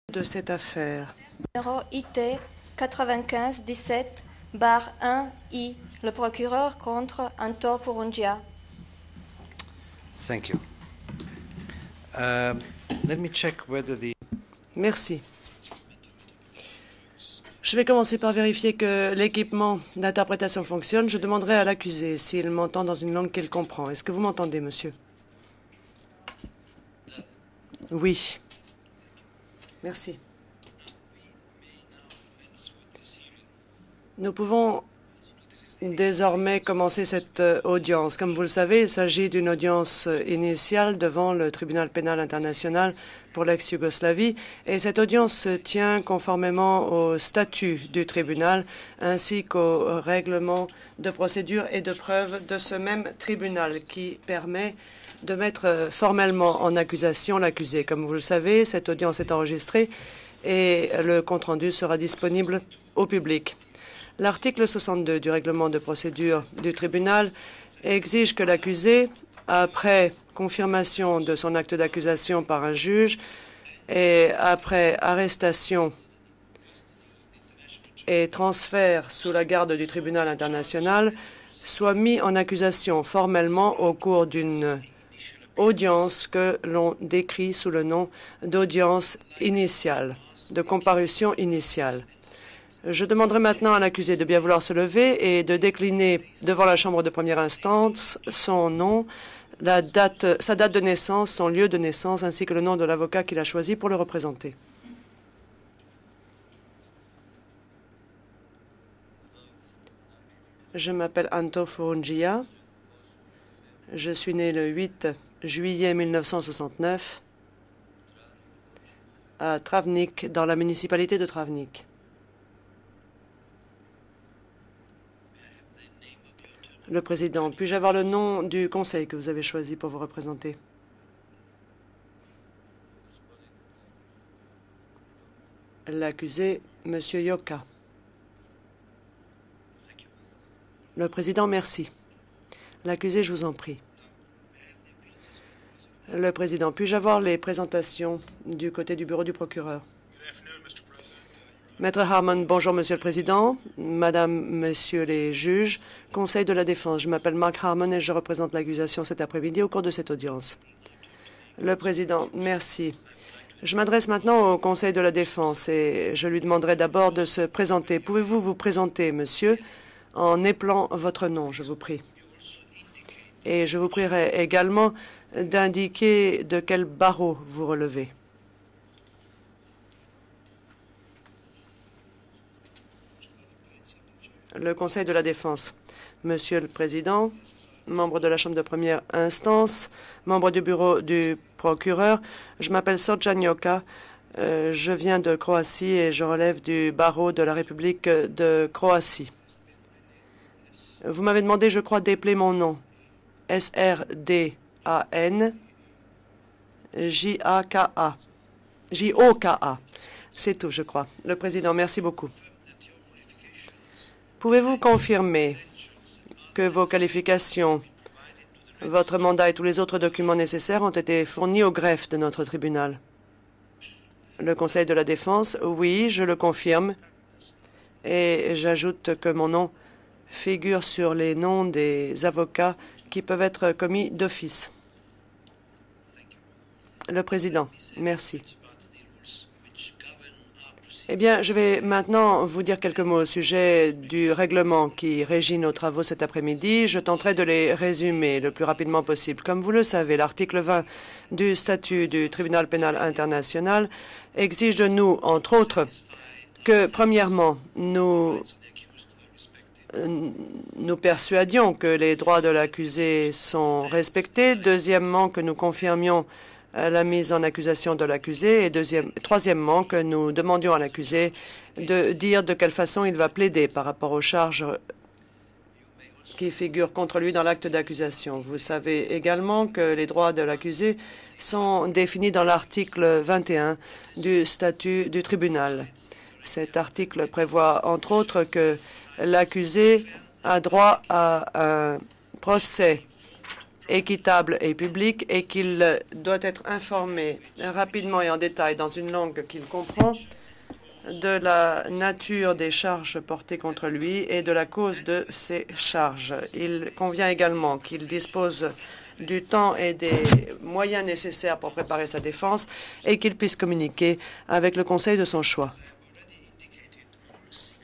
de cette affaire. Numéro IT 95-17-1I, le procureur contre Anto Furungia. Thank you. Let me check whether the... Merci. Je vais commencer par vérifier que l'équipement d'interprétation fonctionne. Je demanderai à l'accusé s'il m'entend dans une langue qu'il comprend. Est-ce que vous m'entendez, monsieur? Oui. Merci. Nous pouvons désormais commencer cette audience. Comme vous le savez, il s'agit d'une audience initiale devant le tribunal pénal international pour l'ex-Yougoslavie et cette audience se tient conformément au statut du tribunal ainsi qu'au règlement de procédure et de preuve de ce même tribunal qui permet de mettre formellement en accusation l'accusé. Comme vous le savez, cette audience est enregistrée et le compte-rendu sera disponible au public. L'article 62 du règlement de procédure du tribunal exige que l'accusé, après confirmation de son acte d'accusation par un juge et après arrestation et transfert sous la garde du tribunal international, soit mis en accusation formellement au cours d'une audience que l'on décrit sous le nom d'audience initiale, de comparution initiale. Je demanderai maintenant à l'accusé de bien vouloir se lever et de décliner devant la chambre de première instance son nom, sa date de naissance, son lieu de naissance, ainsi que le nom de l'avocat qu'il a choisi pour le représenter. Je m'appelle Anto Furungia. Je suis né le 8 juillet 1969 à Travnik, dans la municipalité de Travnik. Le président, puis-je avoir le nom du conseil que vous avez choisi pour vous représenter? L'accusé, M. Yoka. Le président, merci. L'accusé, je vous en prie. Le président, puis-je avoir les présentations du côté du bureau du procureur? Maître Harmon, bonjour, Monsieur le Président, Madame, Messieurs les juges, Conseil de la défense. Je m'appelle Mark Harmon et je représente l'accusation cet après-midi au cours de cette audience. Le Président, merci. Je m'adresse maintenant au Conseil de la défense et je lui demanderai d'abord de se présenter. Pouvez-vous vous présenter, Monsieur, en épelant votre nom, je vous prie? Et je vous prierai également d'indiquer de quel barreau vous relevez. Le Conseil de la défense. Monsieur le Président, membre de la Chambre de première instance, membre du bureau du procureur, je m'appelle Srdjan Yoka, je viens de Croatie et je relève du barreau de la République de Croatie. Vous m'avez demandé, je crois, d'épeler mon nom. S-R-D-A-N J-A-K-A. J-O-K-A. C'est tout, je crois. Le Président, merci beaucoup. Pouvez-vous confirmer que vos qualifications, votre mandat et tous les autres documents nécessaires ont été fournis au greffe de notre tribunal? Le Conseil de la défense, oui, je le confirme. Et j'ajoute que mon nom figure sur les noms des avocats qui peuvent être commis d'office. Le Président, merci. Eh bien, je vais maintenant vous dire quelques mots au sujet du règlement qui régit nos travaux cet après-midi. Je tenterai de les résumer le plus rapidement possible. Comme vous le savez, l'article 20 du statut du tribunal pénal international exige de nous, entre autres, que, premièrement, nous persuadions que les droits de l'accusé sont respectés. Deuxièmement, que nous confirmions la mise en accusation de l'accusé. Et troisièmement, que nous demandions à l'accusé de dire de quelle façon il va plaider par rapport aux charges qui figurent contre lui dans l'acte d'accusation. Vous savez également que les droits de l'accusé sont définis dans l'article 21 du statut du tribunal. Cet article prévoit, entre autres, que l'accusé a droit à un procès équitable et public et qu'il doit être informé rapidement et en détail dans une langue qu'il comprend de la nature des charges portées contre lui et de la cause de ces charges. Il convient également qu'il dispose du temps et des moyens nécessaires pour préparer sa défense et qu'il puisse communiquer avec le conseil de son choix.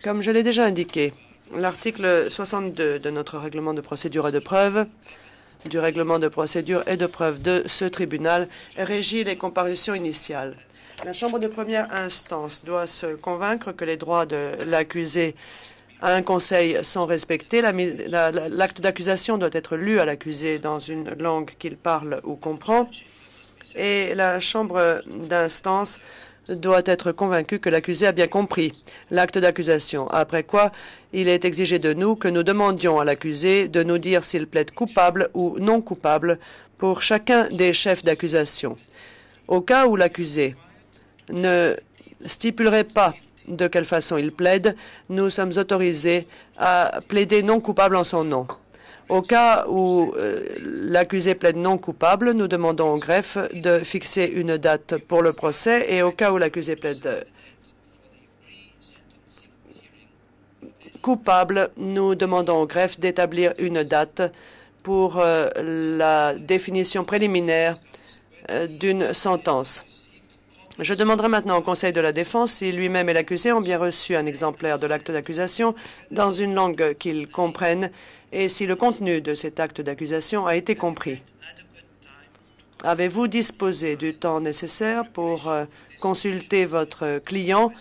Comme je l'ai déjà indiqué, l'article 62 de notre règlement de procédure et de preuve, du règlement de procédure et de preuve de ce tribunal, régit les comparutions initiales. La Chambre de première instance doit se convaincre que les droits de l'accusé à un conseil sont respectés. L'acte d'accusation doit être lu à l'accusé dans une langue qu'il parle ou comprend. Et la Chambre d'instance doit être convaincue que l'accusé a bien compris l'acte d'accusation, après quoi il est exigé de nous que nous demandions à l'accusé de nous dire s'il plaide coupable ou non coupable pour chacun des chefs d'accusation. Au cas où l'accusé ne stipulerait pas de quelle façon il plaide, nous sommes autorisés à plaider non coupable en son nom. Au cas où l'accusé plaide non coupable, nous demandons au greffe de fixer une date pour le procès et au cas où l'accusé plaide coupable, nous demandons au greffe d'établir une date pour la définition préliminaire d'une sentence. Je demanderai maintenant au Conseil de la défense si lui-même et l'accusé ont bien reçu un exemplaire de l'acte d'accusation dans une langue qu'ils comprennent et si le contenu de cet acte d'accusation a été compris. Avez-vous disposé du temps nécessaire pour consulter votre client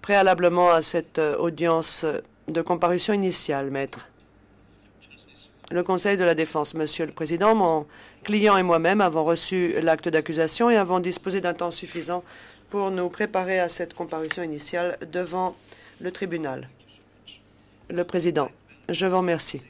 préalablement à cette audience de comparution initiale, maître? Le Conseil de la défense, Monsieur le Président, mon client et moi-même avons reçu l'acte d'accusation et avons disposé d'un temps suffisant pour nous préparer à cette comparution initiale devant le tribunal. Le Président, je vous remercie.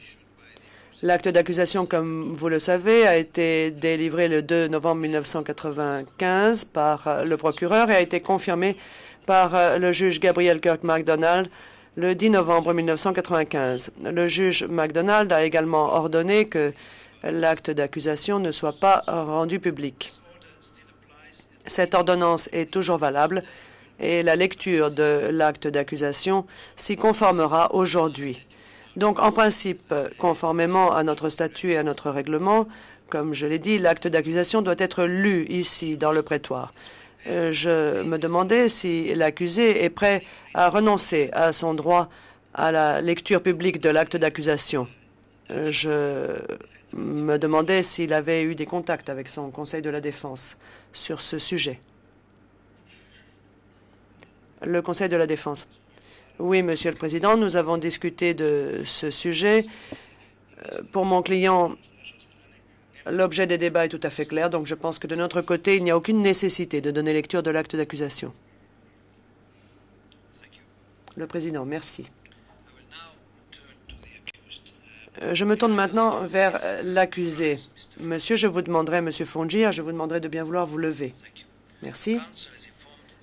L'acte d'accusation, comme vous le savez, a été délivré le 2 novembre 1995 par le procureur et a été confirmé par le juge Gabriel Kirk MacDonald le 10 novembre 1995. Le juge MacDonald a également ordonné que l'acte d'accusation ne soit pas rendu public. Cette ordonnance est toujours valable et la lecture de l'acte d'accusation s'y conformera aujourd'hui. Donc, en principe, conformément à notre statut et à notre règlement, comme je l'ai dit, l'acte d'accusation doit être lu ici, dans le prétoire. Je me demandais si l'accusé est prêt à renoncer à son droit à la lecture publique de l'acte d'accusation. Je me demandais s'il avait eu des contacts avec son Conseil de la défense sur ce sujet. Le Conseil de la défense. Oui, Monsieur le Président, nous avons discuté de ce sujet. Pour mon client, l'objet des débats est tout à fait clair, donc je pense que de notre côté, il n'y a aucune nécessité de donner lecture de l'acte d'accusation. Le Président, merci. Je me tourne maintenant vers l'accusé. Monsieur, je vous demanderai, Monsieur Fongia, je vous demanderai de bien vouloir vous lever. Merci.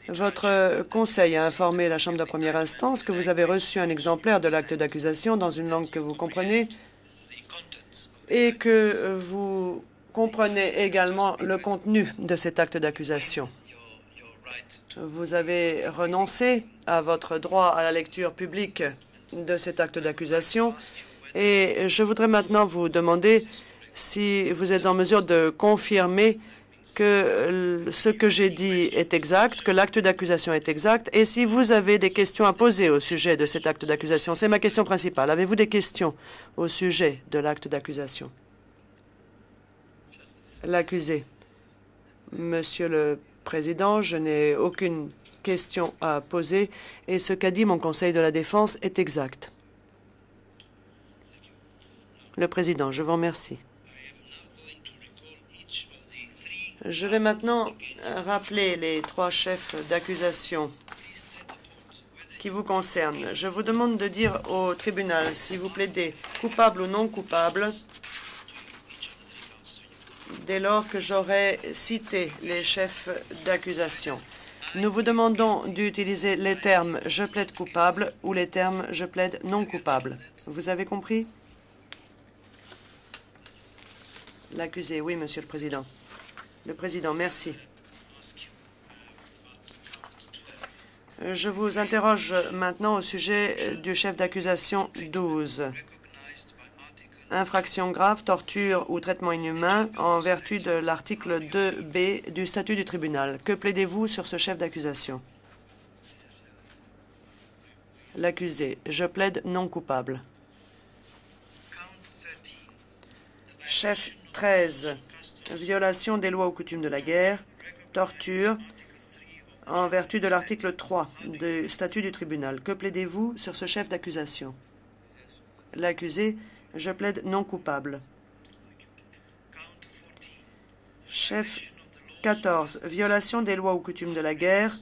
Votre conseil a informé la Chambre de première instance que vous avez reçu un exemplaire de l'acte d'accusation dans une langue que vous comprenez et que vous comprenez également le contenu de cet acte d'accusation. Vous avez renoncé à votre droit à la lecture publique de cet acte d'accusation et je voudrais maintenant vous demander si vous êtes en mesure de confirmer que ce que j'ai dit est exact, que l'acte d'accusation est exact, et si vous avez des questions à poser au sujet de cet acte d'accusation. C'est ma question principale. Avez-vous des questions au sujet de l'acte d'accusation? L'accusé. Monsieur le Président, je n'ai aucune question à poser, et ce qu'a dit mon Conseil de la défense est exact. Le Président, je vous remercie. Je vais maintenant rappeler les trois chefs d'accusation qui vous concernent. Je vous demande de dire au tribunal si vous plaidez coupable ou non coupable dès lors que j'aurai cité les chefs d'accusation. Nous vous demandons d'utiliser les termes « je plaide coupable » ou les termes « je plaide non coupable ». Vous avez compris? L'accusé, oui, Monsieur le Président. Le Président, merci. Je vous interroge maintenant au sujet du chef d'accusation 12. Infraction grave, torture ou traitement inhumain en vertu de l'article 2B du statut du tribunal. Que plaidez-vous sur ce chef d'accusation? L'accusé, je plaide non coupable. Chef 13, violation des lois ou coutumes de la guerre, torture, en vertu de l'article 3 du statut du tribunal. Que plaidez-vous sur ce chef d'accusation? L'accusé, je plaide non coupable. Chef 14, violation des lois ou coutumes de la guerre,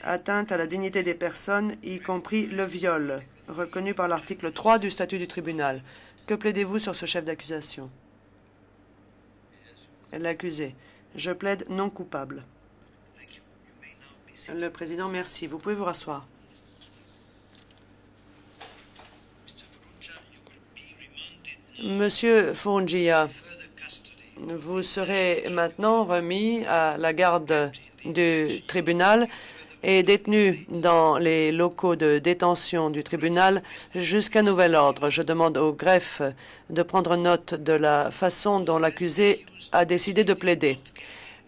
atteinte à la dignité des personnes, y compris le viol, reconnu par l'article 3 du statut du tribunal. Que plaidez-vous sur ce chef d'accusation? L'accusé, je plaide non coupable. Le Président, merci. Vous pouvez vous rasseoir. Monsieur Furungia, vous serez maintenant remis à la garde du tribunal et détenu dans les locaux de détention du tribunal jusqu'à nouvel ordre. Je demande au greffe de prendre note de la façon dont l'accusé a décidé de plaider.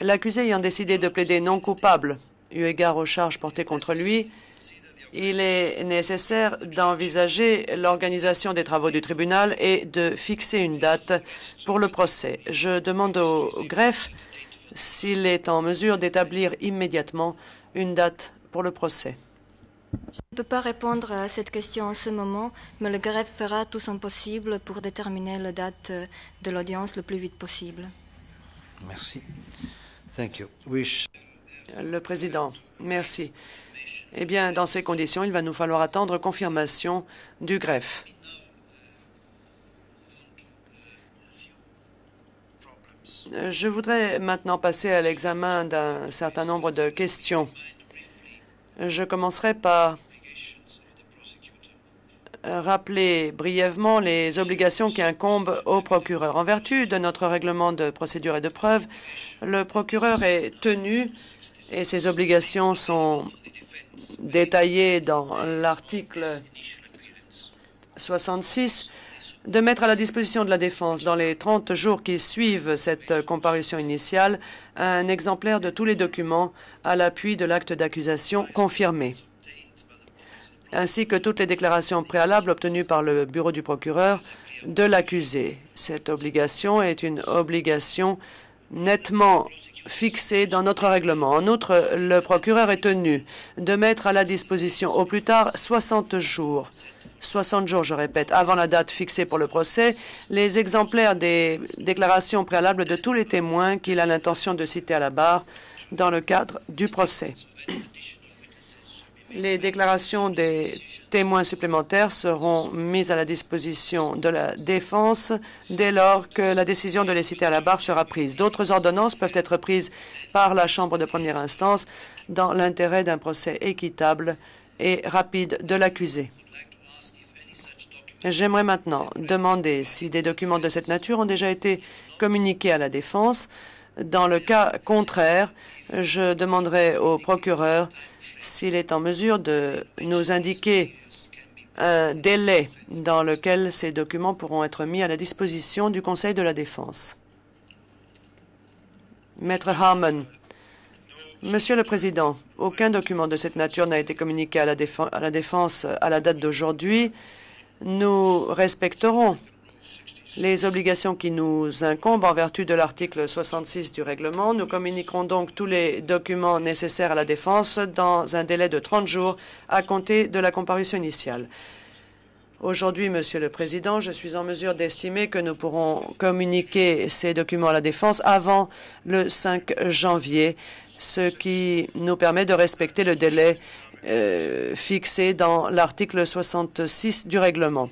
L'accusé ayant décidé de plaider non coupable, eu égard aux charges portées contre lui, il est nécessaire d'envisager l'organisation des travaux du tribunal et de fixer une date pour le procès. Je demande au greffe s'il est en mesure d'établir immédiatement une date pour le procès. Je ne peux pas répondre à cette question en ce moment, mais le greffe fera tout son possible pour déterminer la date de l'audience le plus vite possible. Merci. Thank you. Le Président, merci. Eh bien, dans ces conditions, il va nous falloir attendre confirmation du greffe. Je voudrais maintenant passer à l'examen d'un certain nombre de questions. Je commencerai par rappeler brièvement les obligations qui incombent au procureur. En vertu de notre règlement de procédure et de preuve, le procureur est tenu, et ses obligations sont détaillées dans l'article 66, de mettre à la disposition de la défense, dans les 30 jours qui suivent cette comparution initiale, un exemplaire de tous les documents à l'appui de l'acte d'accusation confirmé, ainsi que toutes les déclarations préalables obtenues par le bureau du procureur de l'accusé. Cette obligation est une obligation nettement fixée dans notre règlement. En outre, le procureur est tenu de mettre à la disposition au plus tard 60 jours, je répète, avant la date fixée pour le procès, les exemplaires des déclarations préalables de tous les témoins qu'il a l'intention de citer à la barre dans le cadre du procès. Les déclarations des témoins supplémentaires seront mises à la disposition de la défense dès lors que la décision de les citer à la barre sera prise. D'autres ordonnances peuvent être prises par la Chambre de première instance dans l'intérêt d'un procès équitable et rapide de l'accusé. J'aimerais maintenant demander si des documents de cette nature ont déjà été communiqués à la défense. Dans le cas contraire, je demanderai au procureur s'il est en mesure de nous indiquer un délai dans lequel ces documents pourront être mis à la disposition du Conseil de la défense. Maître Harmon. Monsieur le Président, aucun document de cette nature n'a été communiqué à la défense à la date d'aujourd'hui. Nous respecterons les obligations qui nous incombent en vertu de l'article 66 du règlement. Nous communiquerons donc tous les documents nécessaires à la défense dans un délai de 30 jours à compter de la comparution initiale. Aujourd'hui, Monsieur le Président, je suis en mesure d'estimer que nous pourrons communiquer ces documents à la défense avant le 5 janvier, ce qui nous permet de respecter le délai fixé dans l'article 66 du règlement.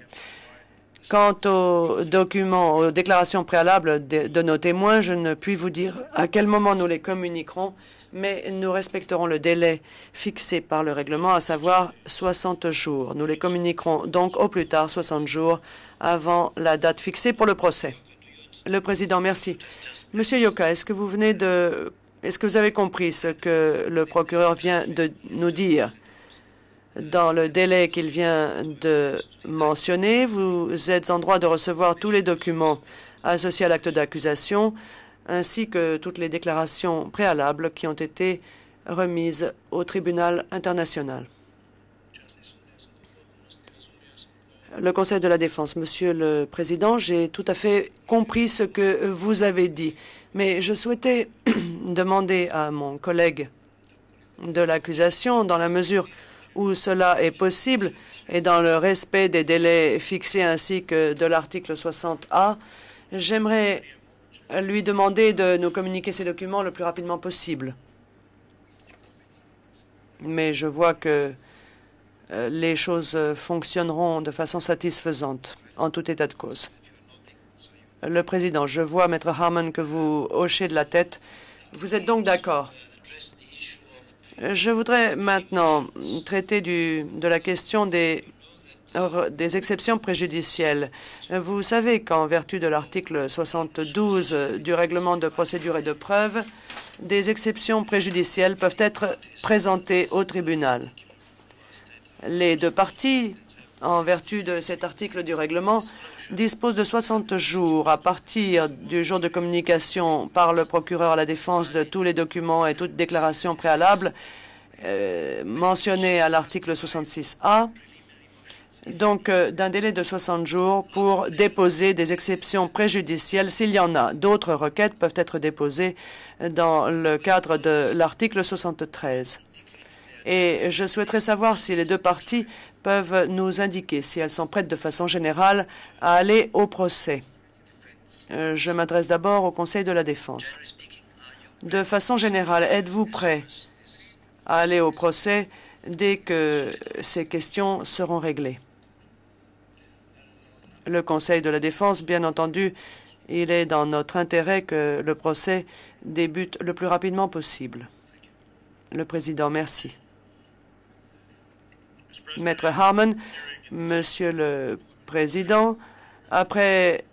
Quant aux documents, aux déclarations préalables de nos témoins, je ne puis vous dire à quel moment nous les communiquerons, mais nous respecterons le délai fixé par le règlement, à savoir 60 jours. Nous les communiquerons donc au plus tard 60 jours avant la date fixée pour le procès. Le Président, merci. Monsieur Yoka, est-ce que vous avez compris ce que le procureur vient de nous dire? Dans le délai qu'il vient de mentionner, vous êtes en droit de recevoir tous les documents associés à l'acte d'accusation, ainsi que toutes les déclarations préalables qui ont été remises au tribunal international. Le Conseil de la Défense. Monsieur le Président, j'ai tout à fait compris ce que vous avez dit, mais je souhaitais demander à mon collègue de l'accusation, dans la mesure où cela est possible et dans le respect des délais fixés ainsi que de l'article 60A, j'aimerais lui demander de nous communiquer ces documents le plus rapidement possible. Mais je vois que les choses fonctionneront de façon satisfaisante en tout état de cause. Le Président, je vois, Maître Harmon, que vous hochez de la tête. Vous êtes donc d'accord? Je voudrais maintenant traiter de la question des exceptions préjudicielles. Vous savez qu'en vertu de l'article 72 du règlement de procédure et de preuve, des exceptions préjudicielles peuvent être présentées au tribunal. Les deux parties, en vertu de cet article du règlement, disposent de 60 jours à partir du jour de communication par le procureur à la défense de tous les documents et toutes déclarations préalables mentionnées à l'article 66A, donc d'un délai de 60 jours pour déposer des exceptions préjudicielles s'il y en a. D'autres requêtes peuvent être déposées dans le cadre de l'article 73. Et je souhaiterais savoir si les deux parties peuvent nous indiquer si elles sont prêtes de façon générale à aller au procès. Je m'adresse d'abord au Conseil de la Défense. De façon générale, êtes-vous prêt à aller au procès dès que ces questions seront réglées? Le Conseil de la Défense, bien entendu, il est dans notre intérêt que le procès débute le plus rapidement possible. Le Président, merci. Maître Harmon, Monsieur le Président, après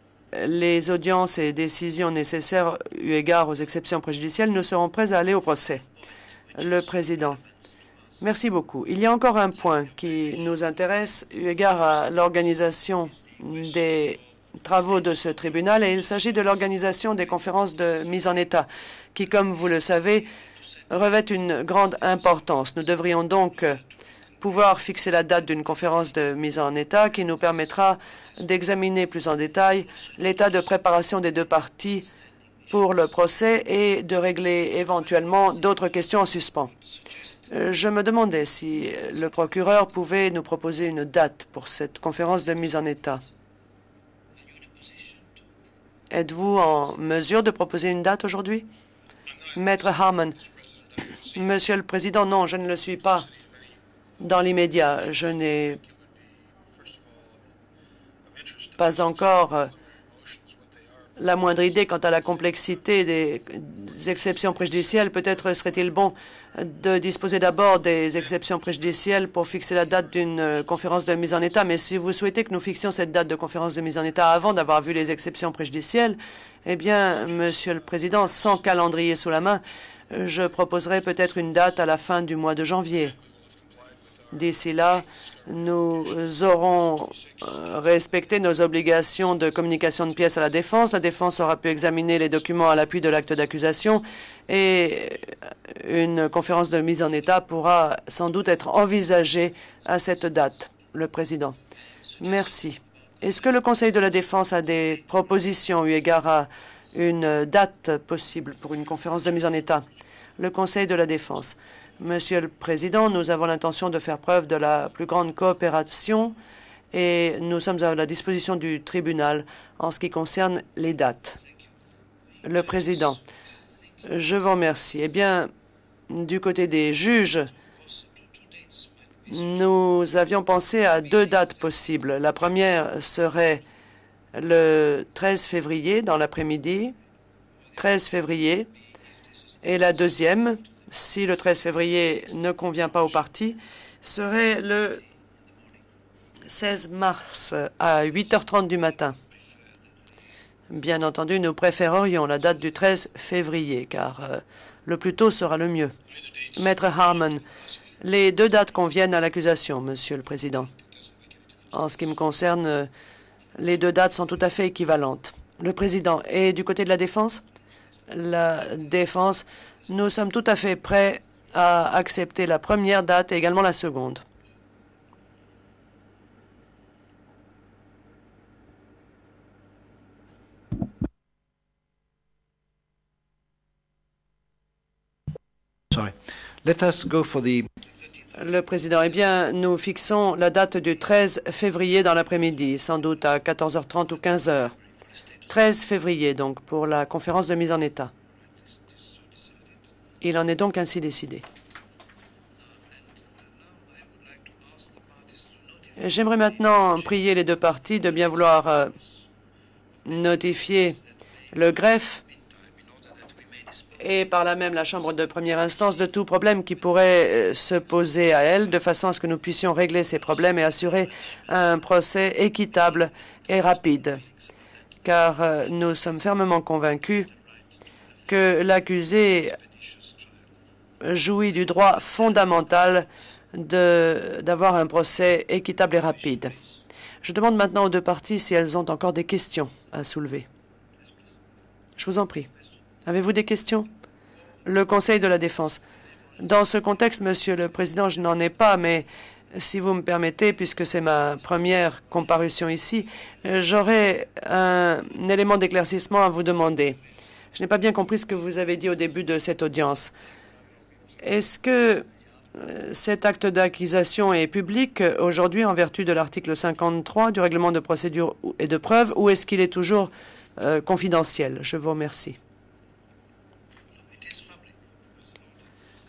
les audiences et décisions nécessaires eu égard aux exceptions préjudicielles, nous serons prêts à aller au procès. Le Président, merci beaucoup. Il y a encore un point qui nous intéresse eu égard à l'organisation des travaux de ce tribunal, et il s'agit de l'organisation des conférences de mise en état, qui, comme vous le savez, revêtent une grande importance. Nous devrions donc pouvoir fixer la date d'une conférence de mise en état qui nous permettra d'examiner plus en détail l'état de préparation des deux parties pour le procès et de régler éventuellement d'autres questions en suspens. Je me demandais si le procureur pouvait nous proposer une date pour cette conférence de mise en état. Êtes-vous en mesure de proposer une date aujourd'hui? Maître Harmon, Monsieur le Président, non, je ne le suis pas. Dans l'immédiat, je n'ai pas encore la moindre idée quant à la complexité des exceptions préjudicielles. Peut-être serait-il bon de disposer d'abord des exceptions préjudicielles pour fixer la date d'une conférence de mise en état. Mais si vous souhaitez que nous fixions cette date de conférence de mise en état avant d'avoir vu les exceptions préjudicielles, eh bien, Monsieur le Président, sans calendrier sous la main, je proposerai peut-être une date à la fin du mois de janvier. D'ici là, nous aurons respecté nos obligations de communication de pièces à la défense. La défense aura pu examiner les documents à l'appui de l'acte d'accusation et une conférence de mise en état pourra sans doute être envisagée à cette date. Le Président. Merci. Est-ce que le Conseil de la Défense a des propositions eu égard à une date possible pour une conférence de mise en état? Le Conseil de la Défense. Monsieur le Président, nous avons l'intention de faire preuve de la plus grande coopération et nous sommes à la disposition du tribunal en ce qui concerne les dates. Le Président, je vous remercie. Eh bien, du côté des juges, nous avions pensé à deux dates possibles. La première serait le 13 février dans l'après-midi, 13 février, et la deuxième, si le 13 février ne convient pas aux parties, serait le 16 mars à 8h30 du matin. Bien entendu, nous préférerions la date du 13 février, car le plus tôt sera le mieux. Maître Harman, les deux dates conviennent à l'accusation, Monsieur le Président. En ce qui me concerne, les deux dates sont tout à fait équivalentes. Le Président, et du côté de la défense? La défense, nous sommes tout à fait prêts à accepter la première date et également la seconde. Sorry. Let us go for the... Le Président, eh bien, nous fixons la date du 13 février dans l'après-midi, sans doute à 14h30 ou 15h. 13 février, donc, pour la conférence de mise en état. Il en est donc ainsi décidé. J'aimerais maintenant prier les deux parties de bien vouloir notifier le greffe et par là même la Chambre de première instance de tout problème qui pourrait se poser à elle, de façon à ce que nous puissions régler ces problèmes et assurer un procès équitable et rapide. Car nous sommes fermement convaincus que l'accusé jouit du droit fondamental d'avoir un procès équitable et rapide. Je demande maintenant aux deux parties si elles ont encore des questions à soulever. Je vous en prie. Avez-vous des questions? Le Conseil de la Défense. Dans ce contexte, Monsieur le Président, je n'en ai pas, mais si vous me permettez, puisque c'est ma première comparution ici, j'aurais un élément d'éclaircissement à vous demander. Je n'ai pas bien compris ce que vous avez dit au début de cette audience. Est-ce que cet acte d'accusation est public aujourd'hui en vertu de l'article 53 du règlement de procédure et de preuve, ou est-ce qu'il est toujours confidentiel? Je vous remercie.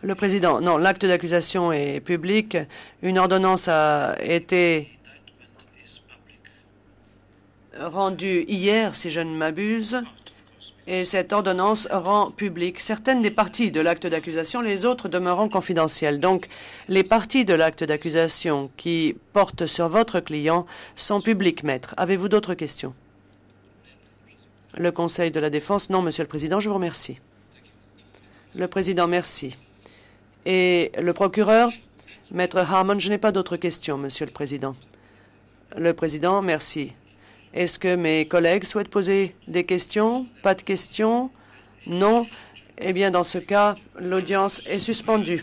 Le Président, non, l'acte d'accusation est public. Une ordonnance a été rendue hier, si je ne m'abuse, et cette ordonnance rend public certaines des parties de l'acte d'accusation, les autres demeurant confidentielles. Donc, les parties de l'acte d'accusation qui portent sur votre client sont publiques, maître. Avez-vous d'autres questions? Le Conseil de la Défense, non, Monsieur le Président, je vous remercie. Le Président, merci. Et le procureur, Maître Harman, je n'ai pas d'autres questions, Monsieur le Président. Le Président, merci. Est-ce que mes collègues souhaitent poser des questions? Pas de questions? Non? Eh bien, dans ce cas, l'audience est suspendue.